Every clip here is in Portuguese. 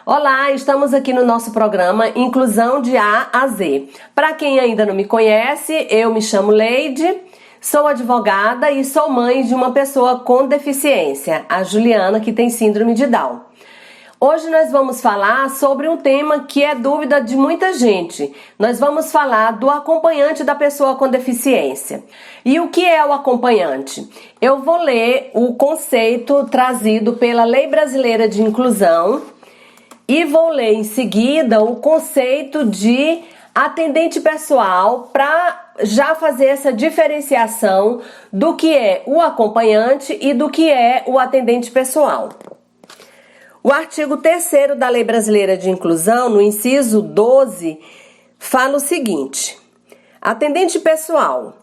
Olá, estamos aqui no nosso programa Inclusão de A a Z. Para quem ainda não me conhece, eu me chamo Leide, sou advogada e sou mãe de uma pessoa com deficiência, a Juliana, que tem síndrome de Down. Hoje nós vamos falar sobre um tema que é dúvida de muita gente. Nós vamos falar do acompanhante da pessoa com deficiência. E o que é o acompanhante? Eu vou ler o conceito trazido pela Lei Brasileira de Inclusão e vou ler em seguida o conceito de atendente pessoal para já fazer essa diferenciação do que é o acompanhante e do que é o atendente pessoal. O artigo 3º da Lei Brasileira de Inclusão, no inciso 12, fala o seguinte: atendente pessoal,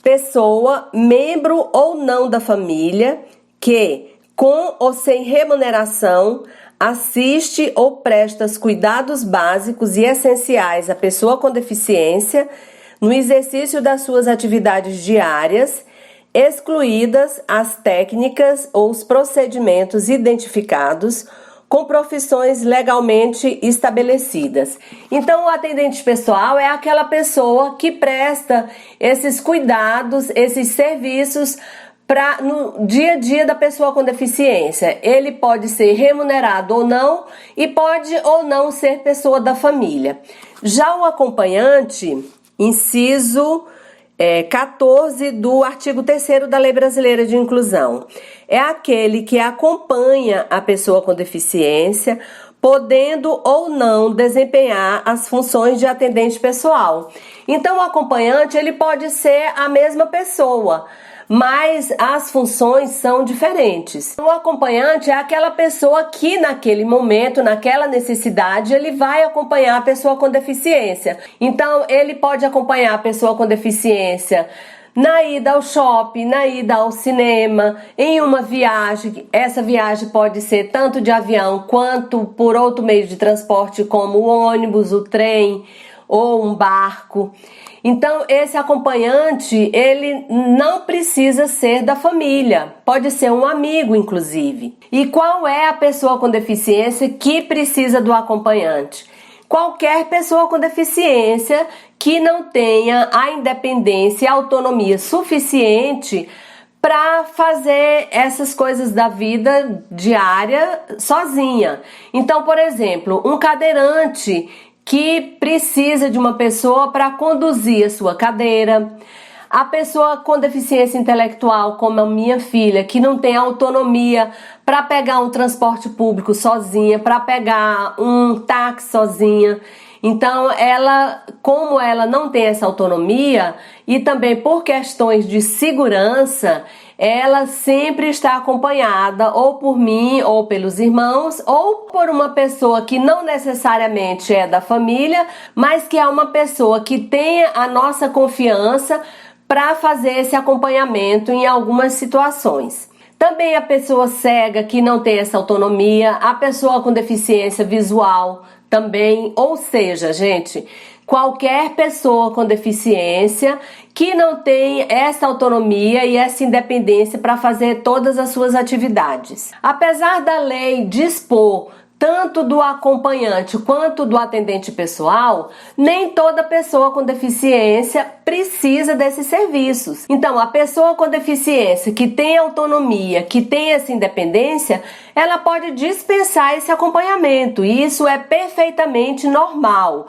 pessoa, membro ou não da família, que, com ou sem remuneração, assiste ou presta os cuidados básicos e essenciais à pessoa com deficiência no exercício das suas atividades diárias, excluídas as técnicas ou os procedimentos identificados com profissões legalmente estabelecidas. Então, o atendente pessoal é aquela pessoa que presta esses cuidados, esses serviços no dia a dia da pessoa com deficiência. Ele pode ser remunerado ou não e pode ou não ser pessoa da família. Já o acompanhante, inciso 14 do artigo 3º da Lei Brasileira de Inclusão, é aquele que acompanha a pessoa com deficiência, podendo ou não desempenhar as funções de atendente pessoal. Então, o acompanhante ele pode ser a mesma pessoa, mas as funções são diferentes. O acompanhante é aquela pessoa que naquele momento, naquela necessidade, ele vai acompanhar a pessoa com deficiência. Então, ele pode acompanhar a pessoa com deficiência na ida ao shopping, na ida ao cinema, em uma viagem. Essa viagem pode ser tanto de avião quanto por outro meio de transporte, como o ônibus, o trem ou um barco. Então, esse acompanhante, ele não precisa ser da família, pode ser um amigo, inclusive. E qual é a pessoa com deficiência que precisa do acompanhante? Qualquer pessoa com deficiência que não tenha a independência e a autonomia suficiente para fazer essas coisas da vida diária sozinha. Então, por exemplo, um cadeirante que precisa de uma pessoa para conduzir a sua cadeira, a pessoa com deficiência intelectual, como a minha filha, que não tem autonomia para pegar um transporte público sozinha, para pegar um táxi sozinha. Então, como ela não tem essa autonomia e também por questões de segurança, ela sempre está acompanhada ou por mim, ou pelos irmãos, ou por uma pessoa que não necessariamente é da família, mas que é uma pessoa que tenha a nossa confiança para fazer esse acompanhamento em algumas situações. Também a pessoa cega que não tem essa autonomia, a pessoa com deficiência visual também, ou seja, gente, qualquer pessoa com deficiência que não tem essa autonomia e essa independência para fazer todas as suas atividades. Apesar da lei dispor tanto do acompanhante quanto do atendente pessoal, nem toda pessoa com deficiência precisa desses serviços. Então, a pessoa com deficiência que tem autonomia, que tem essa independência, ela pode dispensar esse acompanhamento, e isso é perfeitamente normal.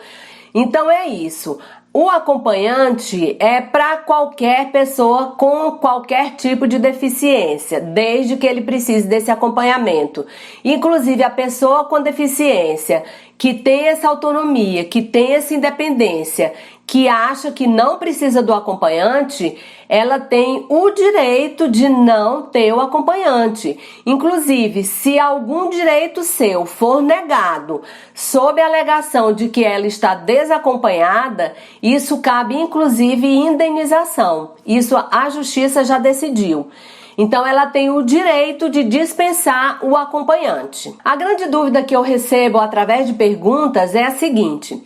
Então é isso. O acompanhante é para qualquer pessoa com qualquer tipo de deficiência, desde que ele precise desse acompanhamento. Inclusive a pessoa com deficiência que tem essa autonomia, que tem essa independência, que acha que não precisa do acompanhante, ela tem o direito de não ter o acompanhante. Inclusive, se algum direito seu for negado sob a alegação de que ela está desacompanhada, isso cabe inclusive indenização. Isso a justiça já decidiu. Então, ela tem o direito de dispensar o acompanhante. A grande dúvida que eu recebo através de perguntas é a seguinte: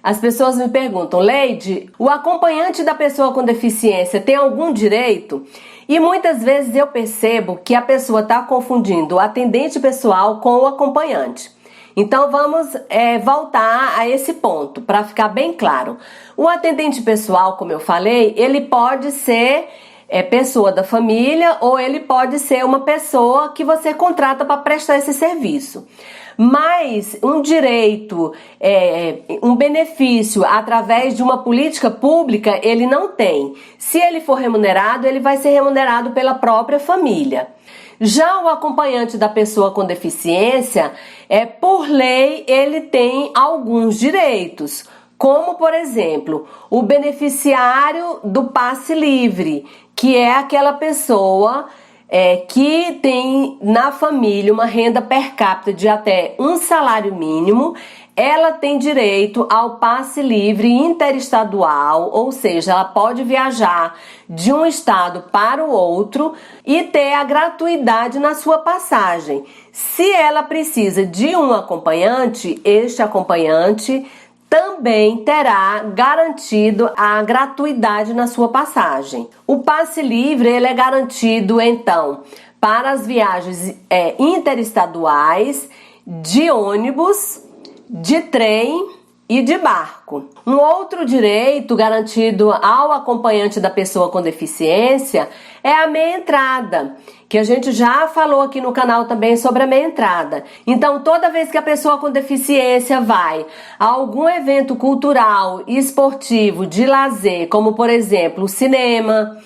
as pessoas me perguntam, Leide, o acompanhante da pessoa com deficiência tem algum direito? E muitas vezes eu percebo que a pessoa está confundindo o atendente pessoal com o acompanhante. Então vamos voltar a esse ponto para ficar bem claro. O atendente pessoal, como eu falei, ele pode ser pessoa da família ou ele pode ser uma pessoa que você contrata para prestar esse serviço. Mas um direito, um benefício através de uma política pública, ele não tem. Se ele for remunerado, ele vai ser remunerado pela própria família. Já o acompanhante da pessoa com deficiência, por lei, ele tem alguns direitos, como, por exemplo, o beneficiário do passe livre, que é aquela pessoa que tem na família uma renda per capita de até um salário mínimo. Ela tem direito ao passe livre interestadual, ou seja, ela pode viajar de um estado para o outro e ter a gratuidade na sua passagem. Se ela precisa de um acompanhante, este acompanhante também terá garantido a gratuidade na sua passagem. O passe livre ele é garantido, então, para as viagens interestaduais, de ônibus, de trem e de barco. Um outro direito garantido ao acompanhante da pessoa com deficiência é a meia entrada, que a gente já falou aqui no canal também sobre a meia entrada. Então, toda vez que a pessoa com deficiência vai a algum evento cultural e esportivo de lazer, como por exemplo o cinema,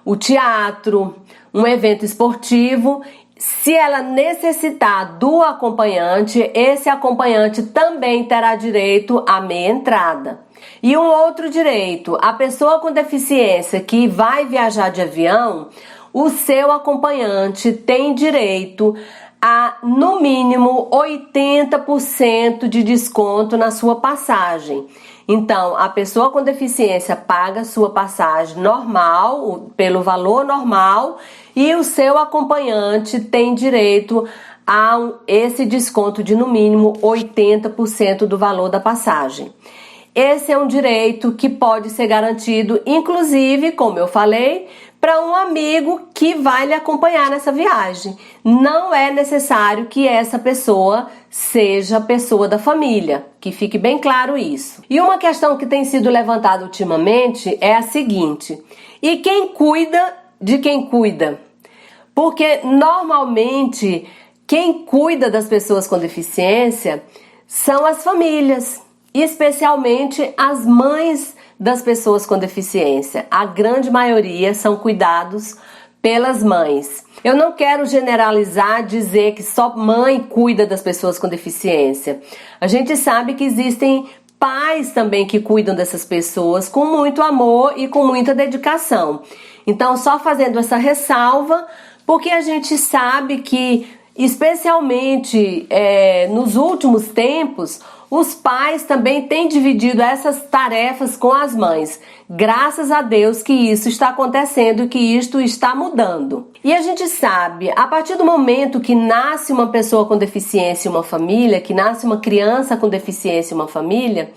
o teatro, um evento esportivo, se ela necessitar do acompanhante, esse acompanhante também terá direito à meia entrada. E um outro direito, a pessoa com deficiência que vai viajar de avião, o seu acompanhante tem direito a, no mínimo, 80% de desconto na sua passagem. Então, a pessoa com deficiência paga sua passagem normal, pelo valor normal, e o seu acompanhante tem direito a esse desconto de, no mínimo, 80% do valor da passagem. Esse é um direito que pode ser garantido, inclusive, como eu falei, para um amigo que vai lhe acompanhar nessa viagem. Não é necessário que essa pessoa seja pessoa da família, que fique bem claro isso. E uma questão que tem sido levantada ultimamente é a seguinte: e quem cuida de quem cuida? Porque normalmente quem cuida das pessoas com deficiência são as famílias, especialmente as mães das pessoas com deficiência. A grande maioria são cuidados pelas mães. Eu não quero generalizar, dizer que só mãe cuida das pessoas com deficiência. A gente sabe que existem pais também que cuidam dessas pessoas com muito amor e com muita dedicação. Então, só fazendo essa ressalva, porque a gente sabe que, especialmente nos últimos tempos, os pais também têm dividido essas tarefas com as mães. Graças a Deus que isso está acontecendo e que isto está mudando. E a gente sabe, a partir do momento que nasce uma pessoa com deficiência em uma família, que nasce uma criança com deficiência em uma família,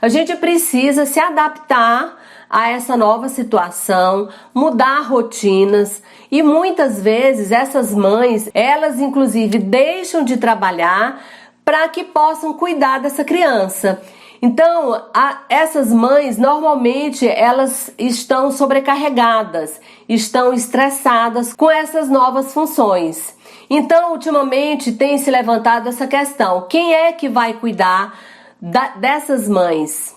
a gente precisa se adaptar a essa nova situação, mudar rotinas, e muitas vezes essas mães, elas inclusive deixam de trabalhar para que possam cuidar dessa criança. Então, essas mães, normalmente, elas estão sobrecarregadas, estão estressadas com essas novas funções. Então, ultimamente, tem se levantado essa questão: quem é que vai cuidar dessas mães?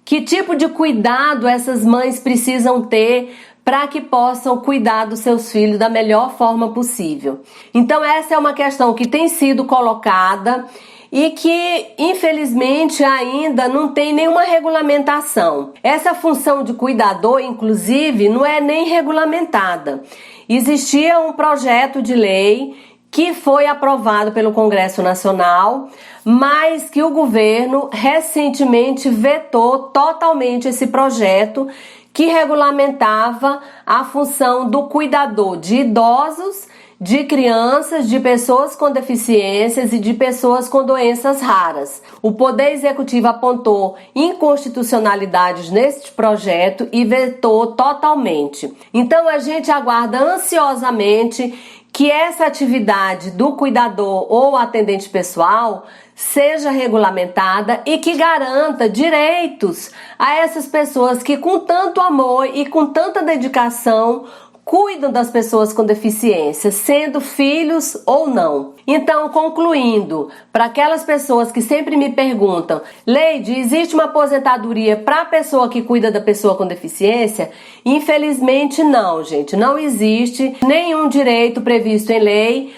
Que tipo de cuidado essas mães precisam ter para que possam cuidar dos seus filhos da melhor forma possível? Então, essa é uma questão que tem sido colocada e que, infelizmente, ainda não tem nenhuma regulamentação. Essa função de cuidador, inclusive, não é nem regulamentada. Existia um projeto de lei que foi aprovado pelo Congresso Nacional, mas que o governo recentemente vetou totalmente esse projeto que regulamentava a função do cuidador de idosos, de crianças, de pessoas com deficiências e de pessoas com doenças raras. O Poder Executivo apontou inconstitucionalidades neste projeto e vetou totalmente. Então a gente aguarda ansiosamente que essa atividade do cuidador ou atendente pessoal seja regulamentada e que garanta direitos a essas pessoas que com tanto amor e com tanta dedicação cuidam das pessoas com deficiência, sendo filhos ou não. Então, concluindo, para aquelas pessoas que sempre me perguntam, Leide, existe uma aposentadoria para a pessoa que cuida da pessoa com deficiência? Infelizmente não, gente, não existe nenhum direito previsto em lei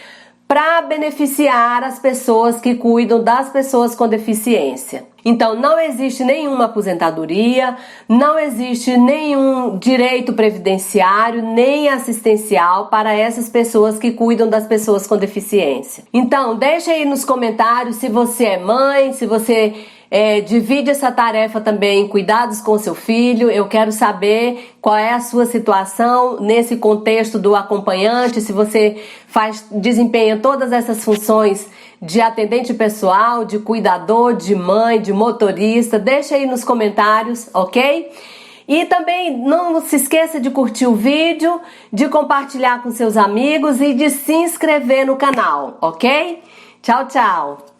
para beneficiar as pessoas que cuidam das pessoas com deficiência. Então, não existe nenhuma aposentadoria, não existe nenhum direito previdenciário, nem assistencial para essas pessoas que cuidam das pessoas com deficiência. Então, deixa aí nos comentários se você é mãe, se você divide essa tarefa também em cuidados com seu filho. Eu quero saber qual é a sua situação nesse contexto do acompanhante, se você desempenha todas essas funções de atendente pessoal, de cuidador, de mãe, de motorista. Deixa aí nos comentários, ok? E também não se esqueça de curtir o vídeo, de compartilhar com seus amigos e de se inscrever no canal, ok? Tchau, tchau!